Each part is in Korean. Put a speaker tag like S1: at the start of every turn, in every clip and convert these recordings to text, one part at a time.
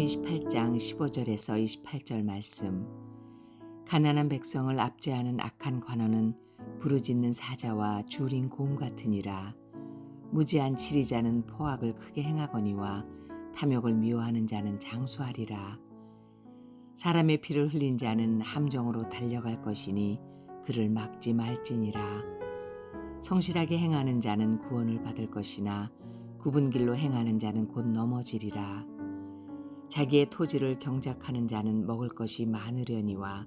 S1: 시편 28장 15절에서 28절 말씀. 가난한 백성을 압제하는 악한 관원은 부르짖는 사자와 줄인 곰 같으니라. 무지한 치리자는 포악을 크게 행하거니와 탐욕을 미워하는 자는 장수하리라. 사람의 피를 흘린 자는 함정으로 달려갈 것이니 그를 막지 말지니라. 성실하게 행하는 자는 구원을 받을 것이나 굽은 길로 행하는 자는 곧 넘어지리라. 자기의 토지를 경작하는 자는 먹을 것이 많으려니와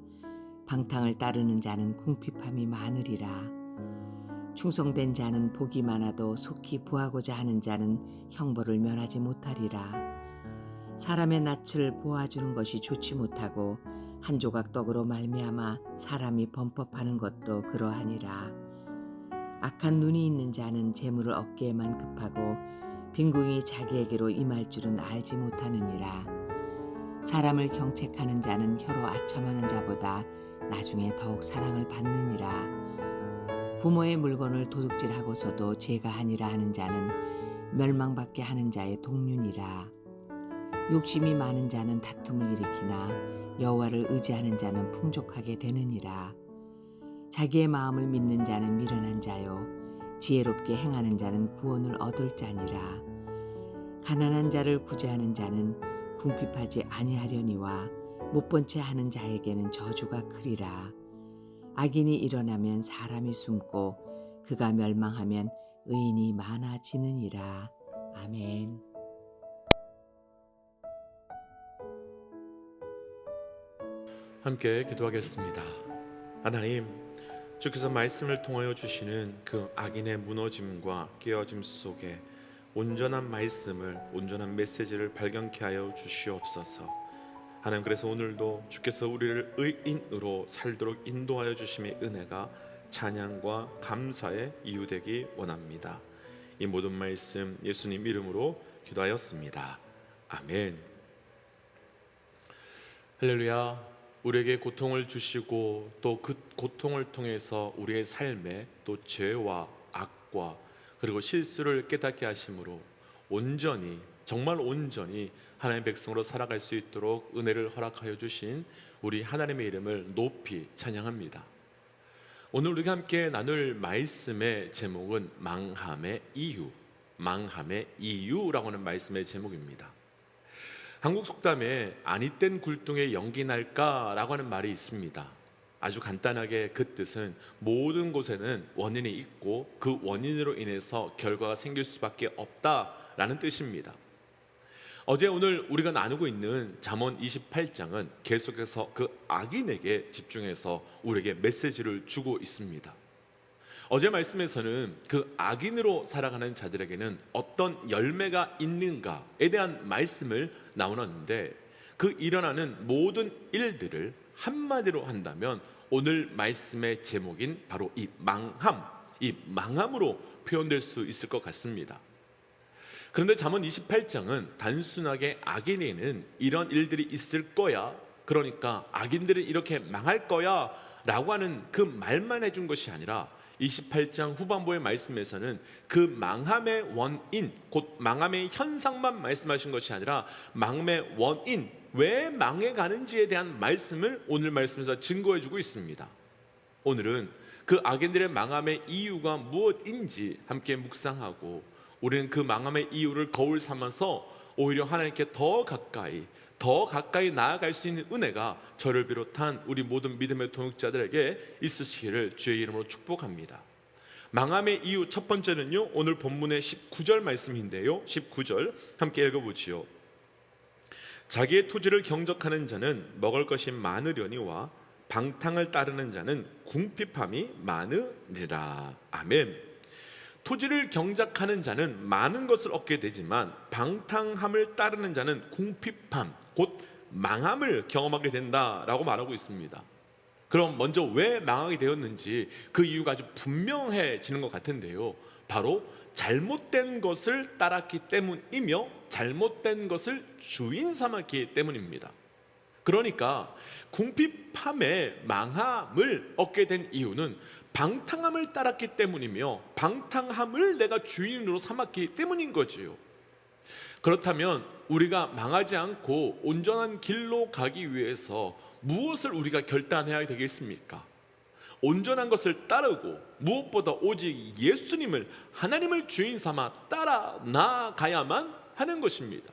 S1: 방탕을 따르는 자는 궁핍함이 많으리라. 충성된 자는 복이 많아도 속히 부하고자 하는 자는 형벌을 면하지 못하리라. 사람의 낯을 보아주는 것이 좋지 못하고 한 조각 떡으로 말미암아 사람이 범법하는 것도 그러하니라. 악한 눈이 있는 자는 재물을 얻기에만 급하고 빈궁이 자기에게로 임할 줄은 알지 못하느니라. 사람을 경책하는 자는 혀로 아첨하는 자보다 나중에 더욱 사랑을 받느니라. 부모의 물건을 도둑질하고서도 죄가 아니라 하는 자는 멸망받게 하는 자의 동륜이라. 욕심이 많은 자는 다툼을 일으키나 여호와를 의지하는 자는 풍족하게 되느니라. 자기의 마음을 믿는 자는 미련한 자요 지혜롭게 행하는 자는 구원을 얻을 자니라. 가난한 자를 구제하는 자는 궁핍하지 아니하려니와 못본 채 하는 자에게는 저주가 크리라. 악인이 일어나면 사람이 숨고 그가 멸망하면 의인이 많아지느니라. 아멘.
S2: 함께 기도하겠습니다. 하나님, 주께서 말씀을 통하여 주시는 그 악인의 무너짐과 깨어짐 속에 온전한 말씀을, 온전한 메시지를 발견케 하여 주시옵소서. 하나님, 그래서 오늘도 주께서 우리를 의인으로 살도록 인도하여 주심의 은혜가 찬양과 감사의 이유 되기 원합니다. 이 모든 말씀 예수님 이름으로 기도하였습니다. 아멘. 할렐루야. 우리에게 고통을 주시고 또 그 고통을 통해서 우리의 삶에 또 죄와 악과 그리고 실수를 깨닫게 하심으로 온전히, 정말 온전히 하나님의 백성으로 살아갈 수 있도록 은혜를 허락하여 주신 우리 하나님의 이름을 높이 찬양합니다. 오늘 우리가 함께 나눌 말씀의 제목은 망함의 이유, 망함의 이유라고 하는 말씀의 제목입니다. 한국 속담에 아니땐 굴뚝에 연기 날까라고 하는 말이 있습니다. 아주 간단하게 그 뜻은 모든 곳에는 원인이 있고 그 원인으로 인해서 결과가 생길 수밖에 없다라는 뜻입니다. 어제 오늘 우리가 나누고 있는 잠언 28장은 계속해서 그 악인에게 집중해서 우리에게 메시지를 주고 있습니다. 어제 말씀에서는 그 악인으로 살아가는 자들에게는 어떤 열매가 있는가에 대한 말씀을 나누었는데, 그 일어나는 모든 일들을 한마디로 한다면 오늘 말씀의 제목인 바로 이 망함으로 표현될 수 있을 것 같습니다. 그런데 잠언 28장은 단순하게 악인에는 이런 일들이 있을 거야, 그러니까 악인들은 이렇게 망할 거야 라고 하는 그 말만 해준 것이 아니라 28장 후반부의 말씀에서는 그 망함의 원인, 곧 망함의 현상만 말씀하신 것이 아니라 망함의 원인, 왜 망해가는지에 대한 말씀을 오늘 말씀에서 증거해주고 있습니다. 오늘은 그 악인들의 망함의 이유가 무엇인지 함께 묵상하고, 우리는 그 망함의 이유를 거울 삼아서 오히려 하나님께 더 가까이 나아갈 수 있는 은혜가 저를 비롯한 우리 모든 믿음의 동역자들에게 있으시기를 주의 이름으로 축복합니다. 망함의 이유 첫 번째는요, 오늘 본문의 19절 말씀인데요, 19절 함께 읽어보지요. 자기의 토지를 경작하는 자는 먹을 것이 많으려니와 방탕을 따르는 자는 궁핍함이 많으리라. 아멘. 토지를 경작하는 자는 많은 것을 얻게 되지만 방탕함을 따르는 자는 궁핍함, 곧 망함을 경험하게 된다라고 말하고 있습니다. 그럼 먼저 왜 망하게 되었는지 그 이유가 아주 분명해지는 것 같은데요, 바로 잘못된 것을 따랐기 때문이며 잘못된 것을 주인 삼았기 때문입니다. 그러니까 궁핍함의 망함을 얻게 된 이유는 방탕함을 따랐기 때문이며 방탕함을 내가 주인으로 삼았기 때문인 거지요. 그렇다면 우리가 망하지 않고 온전한 길로 가기 위해서 무엇을 우리가 결단해야 되겠습니까? 온전한 것을 따르고 무엇보다 오직 예수님을, 하나님을 주인 삼아 따라 나아가야만 하는 것입니다.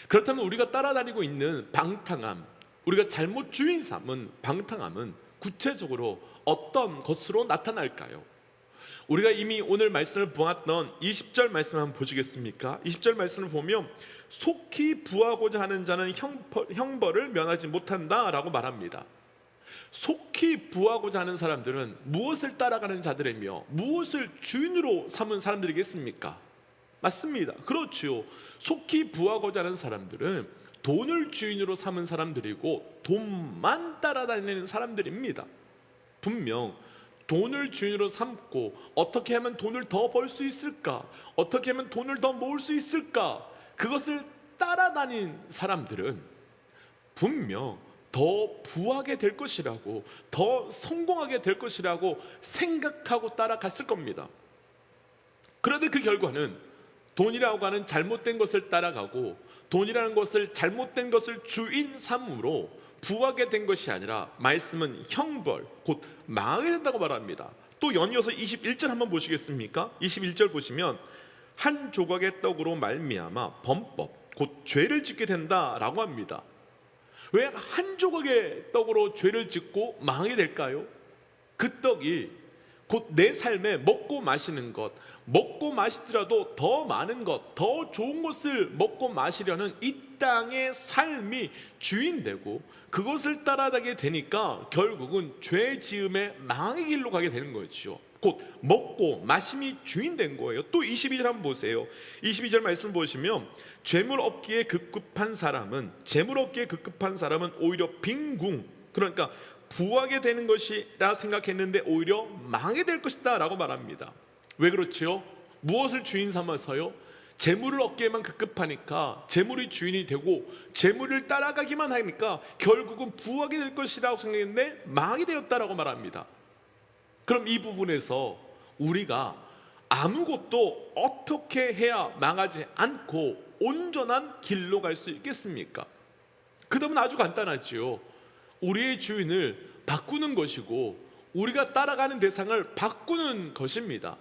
S2: 그렇다면 우리가 따라다니고 있는 방탕함, 우리가 잘못 주인 삼은 방탕함은 구체적으로 어떤 것으로 나타날까요? 우리가 이미 오늘 말씀을 보았던 20절 말씀 한번 보시겠습니까? 20절 말씀을 보면 속히 부하고자 하는 자는 형벌을 면하지 못한다 라고 말합니다. 속히 부하고자 하는 사람들은 무엇을 따라가는 자들이며 무엇을 주인으로 삼은 사람들이겠습니까? 맞습니다. 그렇죠. 속히 부하고자 하는 사람들은 돈을 주인으로 삼은 사람들이고 돈만 따라다니는 사람들입니다. 분명 돈을 주인으로 삼고 어떻게 하면 돈을 더 벌 수 있을까? 어떻게 하면 돈을 더 모을 수 있을까? 그것을 따라다닌 사람들은 분명 더 부하게 될 것이라고, 더 성공하게 될 것이라고 생각하고 따라갔을 겁니다. 그런데 그 결과는 돈이라고 하는 잘못된 것을 따라가고 돈이라는 것을 잘못된 것을 주인 삼으로 부하게 된 것이 아니라 말씀은 형벌, 곧 망하게 된다고 말합니다. 또 연이어서 21절 한번 보시겠습니까? 21절 보시면 한 조각의 떡으로 말미암아 범법, 곧 죄를 짓게 된다라고 합니다. 왜 한 조각의 떡으로 죄를 짓고 망하게 될까요? 그 떡이 곧 내 삶에 먹고 마시는 것, 먹고 마시더라도 더 많은 것, 더 좋은 것을 먹고 마시려는 이 땅의 삶이 주인되고 그것을 따라가게 되니까 결국은 죄 지음의 망의 길로 가게 되는 거죠. 곧 먹고 마심이 주인된 거예요. 또 22절 한번 보세요. 22절 말씀 보시면 재물 얻기에 급급한 사람은 오히려 빈궁, 그러니까 부하게 되는 것이라 생각했는데 오히려 망하게 될 것이다 라고 말합니다. 왜 그렇지요? 무엇을 주인 삼아서요? 재물을 얻기에만 급급하니까 재물이 주인이 되고 재물을 따라가기만 하니까 결국은 부하게 될 것이라고 생각했는데 망하게 되었다라고 말합니다. 그럼 이 부분에서 우리가 아무것도 어떻게 해야 망하지 않고 온전한 길로 갈 수 있겠습니까? 그 답은 아주 간단하지요. 우리의 주인을 바꾸는 것이고 우리가 따라가는 대상을 바꾸는 것입니다.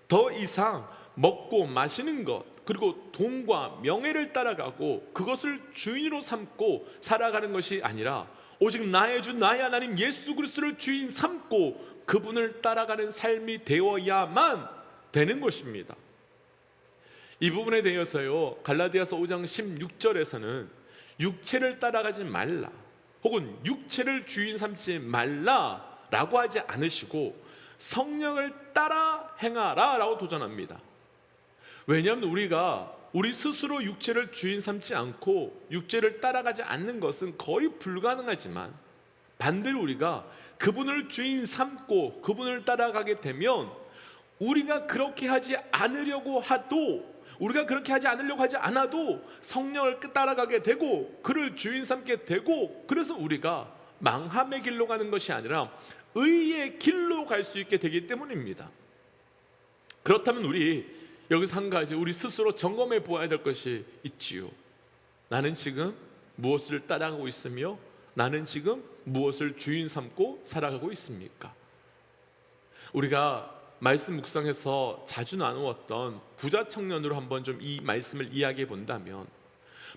S2: 더 이상 먹고 마시는 것, 그리고 돈과 명예를 따라가고 그것을 주인으로 삼고 살아가는 것이 아니라 오직 나의 주 나의 하나님 예수 그리스도를 주인 삼고 그분을 따라가는 삶이 되어야만 되는 것입니다. 이 부분에 대해서요, 갈라디아서 5장 16절에서는 육체를 따라가지 말라, 혹은 육체를 주인 삼지 말라라고 하지 않으시고 성령을 따라 행하라 라고 도전합니다. 왜냐하면 우리가 우리 스스로 육체를 주인 삼지 않고 육체를 따라가지 않는 것은 거의 불가능하지만 반대로 우리가 그분을 주인 삼고 그분을 따라가게 되면 우리가 그렇게 하지 않으려고 하지 않아도 성령을 따라가게 되고 그를 주인 삼게 되고, 그래서 우리가 망함의 길로 가는 것이 아니라 의의 길로 갈 수 있게 되기 때문입니다. 그렇다면 우리 여기서 한 가지 우리 스스로 점검해 보아야 될 것이 있지요. 나는 지금 무엇을 따라가고 있으며 나는 지금 무엇을 주인 삼고 살아가고 있습니까? 우리가 말씀 묵상에서 자주 나누었던 부자 청년으로 한번 좀 이 말씀을 이야기해 본다면,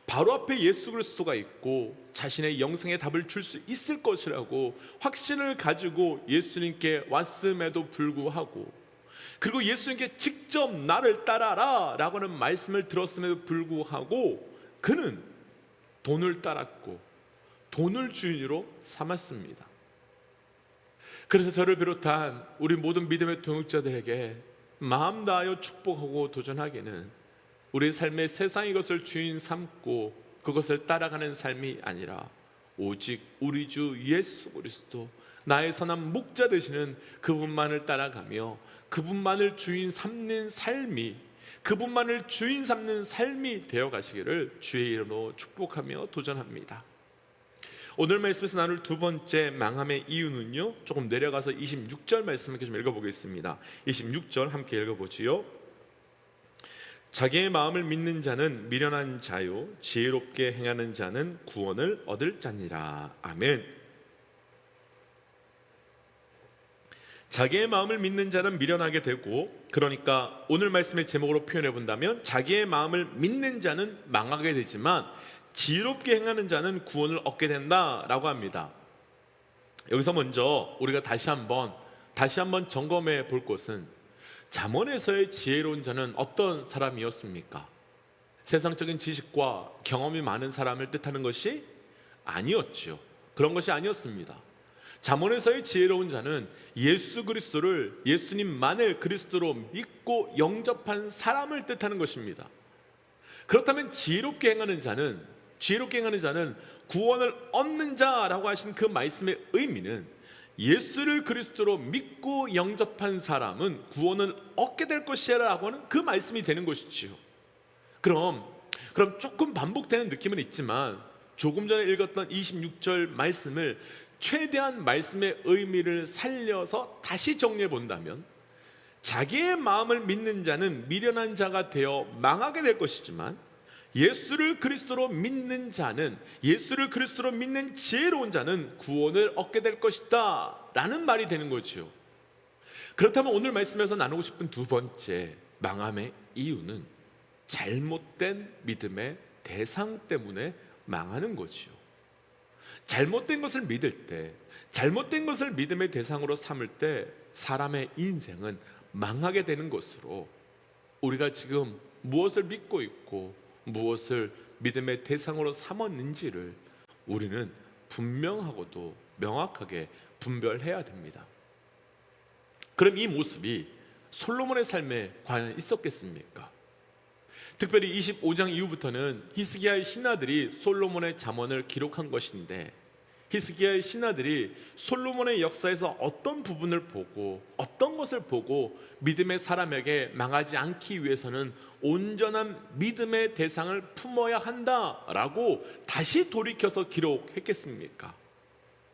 S2: 바로 앞에 예수 그리스도가 있고 자신의 영생의 답을 줄 수 있을 것이라고 확신을 가지고 예수님께 왔음에도 불구하고, 그리고 예수님께 직접 나를 따라라 라고 하는 말씀을 들었음에도 불구하고 그는 돈을 따랐고 돈을 주인으로 삼았습니다. 그래서 저를 비롯한 우리 모든 믿음의 동역자들에게 마음 다하여 축복하고 도전하기는 우리 삶의 세상의 것을 주인 삼고 그것을 따라가는 삶이 아니라 오직 우리 주 예수 그리스도, 나의 선한 목자 되시는 그분만을 따라가며 그분만을 주인 삼는 삶이 되어 가시기를 주의 이름으로 축복하며 도전합니다. 오늘 말씀에서 나눌 두 번째 망함의 이유는요, 조금 내려가서 26절 말씀을 좀 읽어보겠습니다. 26절 함께 읽어보지요. 자기의 마음을 믿는 자는 미련한 자요 지혜롭게 행하는 자는 구원을 얻을 자니라. 아멘. 자기의 마음을 믿는 자는 미련하게 되고, 그러니까 오늘 말씀의 제목으로 표현해 본다면 자기의 마음을 믿는 자는 망하게 되지만 지혜롭게 행하는 자는 구원을 얻게 된다라고 합니다. 여기서 먼저 우리가 다시 한번 점검해 볼 것은, 잠언에서의 지혜로운 자는 어떤 사람이었습니까? 세상적인 지식과 경험이 많은 사람을 뜻하는 것이 아니었죠. 그런 것이 아니었습니다. 잠언에서의 지혜로운 자는 예수 그리스도를, 예수님만을 그리스도로 믿고 영접한 사람을 뜻하는 것입니다. 그렇다면 지혜롭게 행하는 자는 구원을 얻는 자라고 하신 그 말씀의 의미는, 예수를 그리스도로 믿고 영접한 사람은 구원을 얻게 될 것이라고 하는 그 말씀이 되는 것이지요. 그럼 조금 반복되는 느낌은 있지만, 조금 전에 읽었던 26절 말씀을 최대한 말씀의 의미를 살려서 다시 정리해 본다면, 자기의 마음을 믿는 자는 미련한 자가 되어 망하게 될 것이지만, 예수를 그리스도로 믿는 자는, 예수를 그리스도로 믿는 지혜로운 자는 구원을 얻게 될 것이다 라는 말이 되는 거죠. 그렇다면 오늘 말씀에서 나누고 싶은 두 번째 망함의 이유는 잘못된 믿음의 대상 때문에 망하는 거죠. 잘못된 것을 믿을 때, 잘못된 것을 믿음의 대상으로 삼을 때 사람의 인생은 망하게 되는 것으로, 우리가 지금 무엇을 믿고 있고 무엇을 믿음의 대상으로 삼았는지를 우리는 분명하고도 명확하게 분별해야 됩니다. 그럼 이 모습이 솔로몬의 삶에 과연 있었겠습니까? 특별히 25장 이후부터는 히스기야의 신하들이 솔로몬의 잠언을 기록한 것인데, 히스기야의 신하들이 솔로몬의 역사에서 어떤 부분을 보고, 어떤 것을 보고 믿음의 사람에게 망하지 않기 위해서는 온전한 믿음의 대상을 품어야 한다라고 다시 돌이켜서 기록했겠습니까?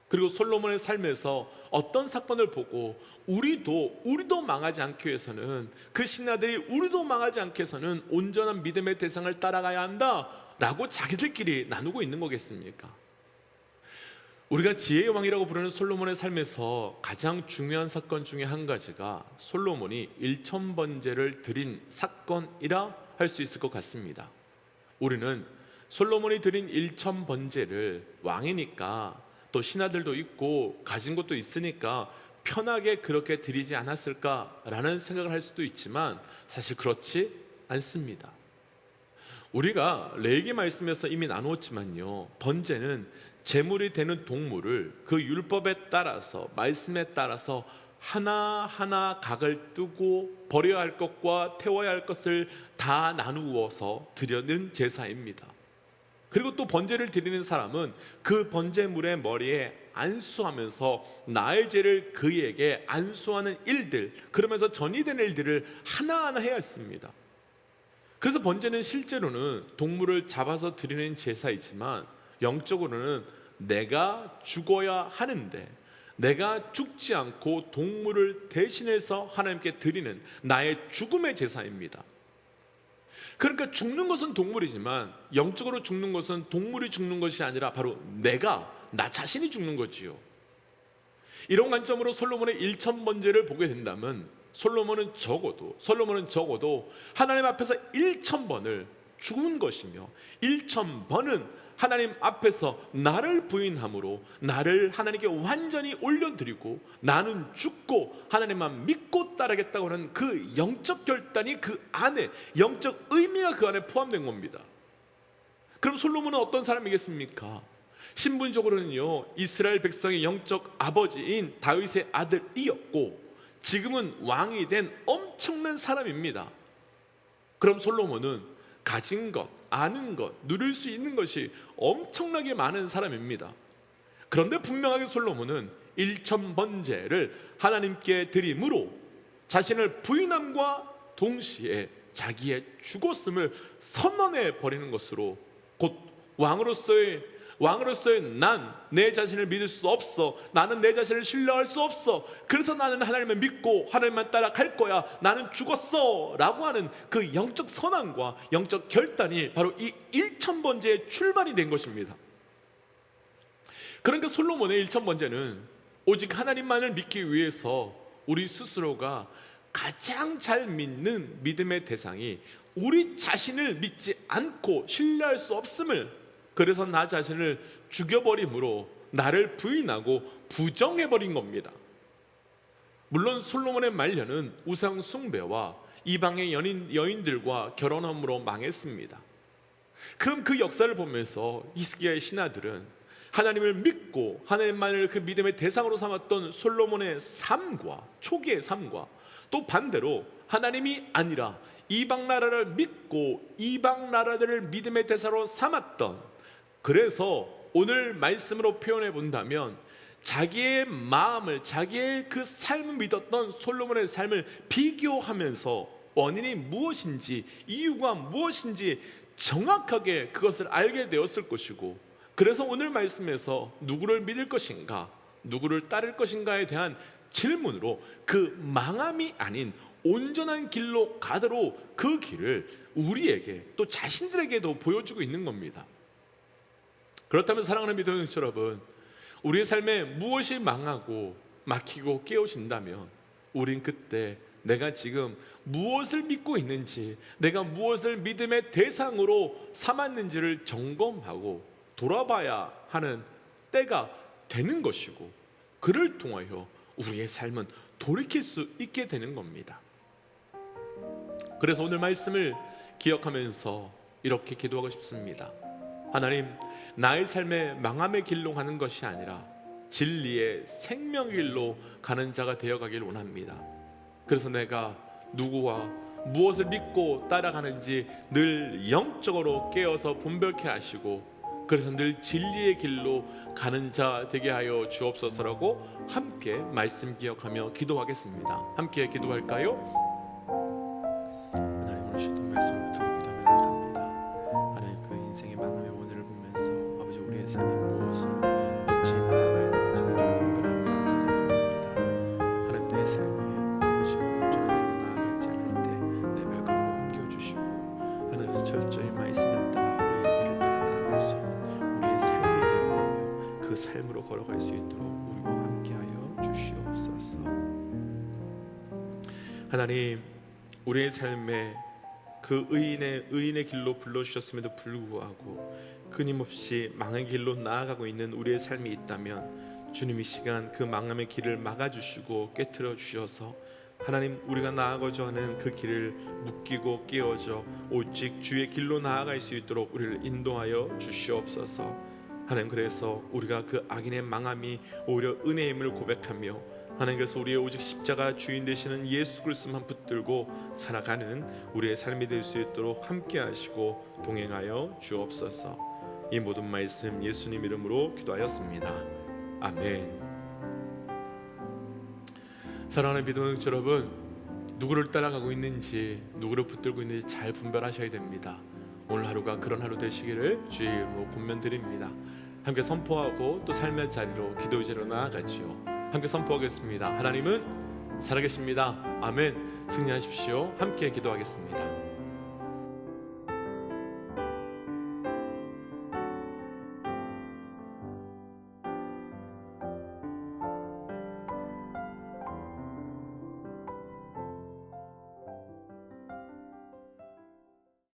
S2: 그리고 솔로몬의 삶에서 어떤 사건을 보고 우리도 망하지 않기 위해서는, 그 신하들이 우리도 망하지 않기 위해서는 온전한 믿음의 대상을 따라가야 한다라고 자기들끼리 나누고 있는 거겠습니까? 우리가 지혜의 왕이라고 부르는 솔로몬의 삶에서 가장 중요한 사건 중에 한 가지가 솔로몬이 1000번제를 드린 사건이라 할 수 있을 것 같습니다. 우리는 솔로몬이 드린 1000번제를 왕이니까, 또 신하들도 있고 가진 것도 있으니까 편하게 그렇게 드리지 않았을까라는 생각을 할 수도 있지만, 사실 그렇지 않습니다. 우리가 레위기 말씀에서 이미 나누었지만요, 번제는 제물이 되는 동물을 그 율법에 따라서, 말씀에 따라서 하나하나 각을 뜨고 버려야 할 것과 태워야 할 것을 다 나누어서 드리는 제사입니다. 그리고 또 번제를 드리는 사람은 그 번제물의 머리에 안수하면서 나의 죄를 그에게 안수하는 일들, 그러면서 전이되는 일들을 하나하나 해야 했습니다. 그래서 번제는 실제로는 동물을 잡아서 드리는 제사이지만, 영적으로는 내가 죽어야 하는데 내가 죽지 않고 동물을 대신해서 하나님께 드리는 나의 죽음의 제사입니다. 그러니까 죽는 것은 동물이지만 영적으로 죽는 것은 동물이 죽는 것이 아니라 바로 나 자신이 죽는 거지요. 이런 관점으로 솔로몬의 1000번제를 보게 된다면 솔로몬은 적어도 하나님 앞에서 1000번을 죽은 것이며, 1000번은 하나님 앞에서 나를 부인함으로 나를 하나님께 완전히 올려드리고 나는 죽고 하나님만 믿고 따르겠다고 하는 그 영적 결단이 그 안에, 영적 의미가 그 안에 포함된 겁니다. 그럼 솔로몬은 어떤 사람이겠습니까? 신분적으로는요, 이스라엘 백성의 영적 아버지인 다윗의 아들이었고 지금은 왕이 된 엄청난 사람입니다. 그럼 솔로몬은 가진 것, 아는 것, 누릴 수 있는 것이 엄청나게 많은 사람입니다. 그런데 분명하게 솔로몬은 1000번제를 하나님께 드림으로 자신을 부인함과 동시에 자기의 죽었음을 선언해 버리는 것으로, 곧 왕으로서의 왕으로서의 난 내 자신을 믿을 수 없어. 나는 내 자신을 신뢰할 수 없어. 그래서 나는 하나님을 믿고 하나님만 따라갈 거야. 나는 죽었어 라고 하는 그 영적 선언과 영적 결단이 바로 이 1000번제의 출발이 된 것입니다. 그러니까 솔로몬의 1000번제는 오직 하나님만을 믿기 위해서 우리 스스로가 가장 잘 믿는 믿음의 대상이 우리 자신을 믿지 않고 신뢰할 수 없음을, 그래서 나 자신을 죽여버림으로 나를 부인하고 부정해버린 겁니다. 물론 솔로몬의 말년은 우상 숭배와 이방의 여인들과 결혼함으로 망했습니다. 그럼 그 역사를 보면서 히스기야의 신하들은 하나님을 믿고 하나님만을 그 믿음의 대상으로 삼았던 솔로몬의 삶과 초기의 삶과 또 반대로 하나님이 아니라 이방 나라를 믿고 이방 나라들을 믿음의 대상으로 삼았던, 그래서 오늘 말씀으로 표현해 본다면 자기의 마음을, 자기의 그 삶을 믿었던 솔로몬의 삶을 비교하면서 원인이 무엇인지, 이유가 무엇인지 정확하게 그것을 알게 되었을 것이고, 그래서 오늘 말씀에서 누구를 믿을 것인가, 누구를 따를 것인가에 대한 질문으로 그 망함이 아닌 온전한 길로 가도록 그 길을 우리에게 또 자신들에게도 보여주고 있는 겁니다. 그렇다면 사랑하는 믿음의 형제 여러분, 우리의 삶에 무엇이 망하고 막히고 깨어진다면 우린 그때 내가 지금 무엇을 믿고 있는지, 내가 무엇을 믿음의 대상으로 삼았는지를 점검하고 돌아봐야 하는 때가 되는 것이고, 그를 통하여 우리의 삶은 돌이킬 수 있게 되는 겁니다. 그래서 오늘 말씀을 기억하면서 이렇게 기도하고 싶습니다. 하나님, 나의 삶에 망함의 길로 가는 것이 아니라 진리의 생명의 길로 가는 자가 되어가길 원합니다. 그래서 내가 누구와 무엇을 믿고 따라가는지 늘 영적으로 깨어서 분별케 하시고, 그래서 늘 진리의 길로 가는 자 되게 하여 주옵소서라고 함께 말씀 기억하며 기도하겠습니다. 함께 기도할까요? 하나님, 오늘 시도 말씀을 붙들고 기도하며 나아갑니다. 하나님, 그 인생의 망함의 원인을 보면서 아버지, 우리의 삶이 무엇으로 어찌 나아가야 되는지를 분별하는 자들이 됩니다. 하나님, 내 삶에 아버지 온전한 길로 나아가지 않을 때 내 발걸음을 옮겨주시고, 하나님께서 철저히 말씀을 따라 우리의 길을 따라 나아갈 수 있는 우리의 삶이 되어가며 그 삶으로 걸어갈 수 있도록 우리와 함께하여 주시옵소서. 하나님, 우리의 삶에 그 의인의 길로 불러주셨음에도 불구하고 끊임없이 망의 길로 나아가고 있는 우리의 삶이 있다면 주님, 이 시간 그 망함의 길을 막아주시고 깨트려 주셔서 하나님, 우리가 나아가고자 하는 그 길을 묶이고 깨어져 오직 주의 길로 나아갈 수 있도록 우리를 인도하여 주시옵소서. 하나님, 그래서 우리가 그 악인의 망함이 오히려 은혜임을 고백하며 하나님께서 우리의 오직 십자가 주인 되시는 예수 그리스도만 붙들고 살아가는 우리의 삶이 될 수 있도록 함께 하시고 동행하여 주옵소서. 이 모든 말씀 예수님 이름으로 기도하였습니다. 아멘. 사랑하는 믿음의 여러분, 누구를 따라가고 있는지, 누구를 붙들고 있는지 잘 분별하셔야 됩니다. 오늘 하루가 그런 하루 되시기를 주의 이름으로 권면드립니다. 함께 선포하고 또 삶의 자리로 기도의 자리로 나아가지요. 함께 선포하겠습니다. 하나님은 살아계십니다. 아멘. 승리하십시오. 함께 기도하겠습니다.